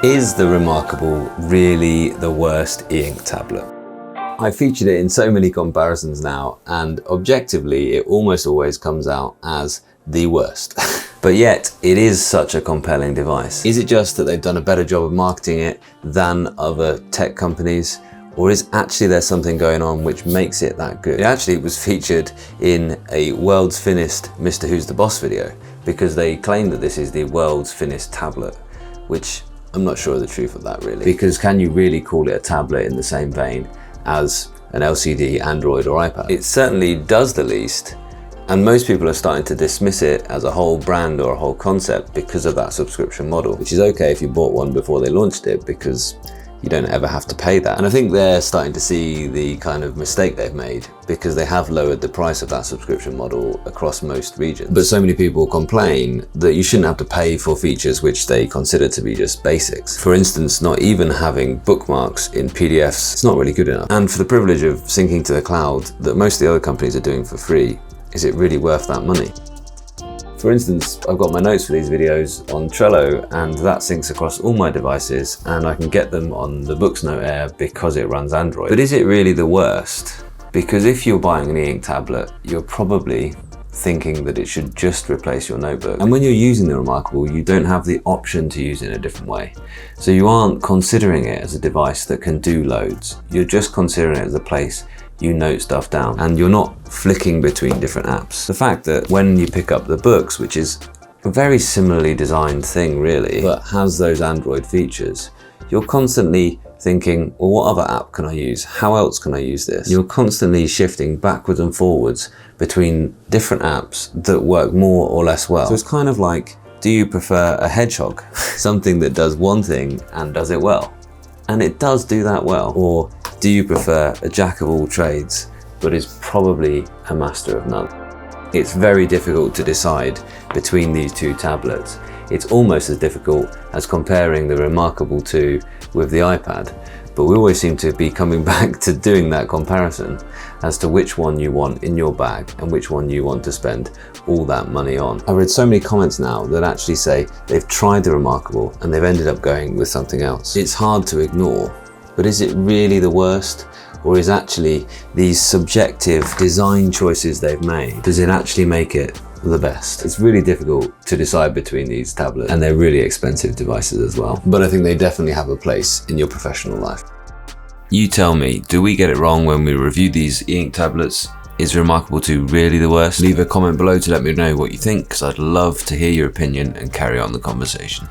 Is the Remarkable really the worst e-ink tablet? I've featured it in so many comparisons now, and objectively it almost always comes out as the worst. But yet it is such a compelling device. Is it just that they've done a better job of marketing it than other tech companies? Or is actually there something going on which makes it that good? It actually was featured in a World's Finished Mr. Who's the Boss video, because they claim that this is the world's finished tablet, which I'm not sure of the truth of that really. Because can you really call it a tablet in the same vein as an LCD, Android or iPad? It certainly does the least, and most people are starting to dismiss it as a whole brand or a whole concept because of that subscription model, which is okay if you bought one before they launched it, because you don't ever have to pay that. And I think they're starting to see the kind of mistake they've made, because they have lowered the price of that subscription model across most regions. But so many people complain that you shouldn't have to pay for features which they consider to be just basics. For instance, not even having bookmarks in PDFs, it's not really good enough. And for the privilege of syncing to the cloud that most of the other companies are doing for free, is it really worth that money? For instance, I've got my notes for these videos on Trello, and that syncs across all my devices, and I can get them on the Books Note Air because it runs Android. But is it really the worst? Because if you're buying an e-ink tablet, you're probably thinking that it should just replace your notebook. And when you're using the Remarkable, you don't have the option to use it in a different way. So you aren't considering it as a device that can do loads. You're just considering it as a place you note stuff down, and you're not flicking between different apps. The fact that when you pick up the books, which is a very similarly designed thing really, but has those Android features, you're constantly thinking, well, what other app can I use? How else can I use this? You're constantly shifting backwards and forwards between different apps that work more or less well. So it's kind of like, do you prefer a hedgehog? Something that does one thing and does it well. And it does do that well. Or do you prefer a jack of all trades, but is probably a master of none? It's very difficult to decide between these two tablets. It's almost as difficult as comparing the Remarkable 2 with the iPad, but we always seem to be coming back to doing that comparison as to which one you want in your bag and which one you want to spend all that money on. I've read so many comments now that actually say they've tried the Remarkable and they've ended up going with something else. It's hard to ignore, but is it really the worst? Or is actually these subjective design choices they've made, does it actually make it the best? It's really difficult to decide between these tablets, and they're really expensive devices as well. But I think they definitely have a place in your professional life. You tell me, do we get it wrong when we review these e-ink tablets? Is Remarkable 2 really the worst? Leave a comment below to let me know what you think, because I'd love to hear your opinion and carry on the conversation.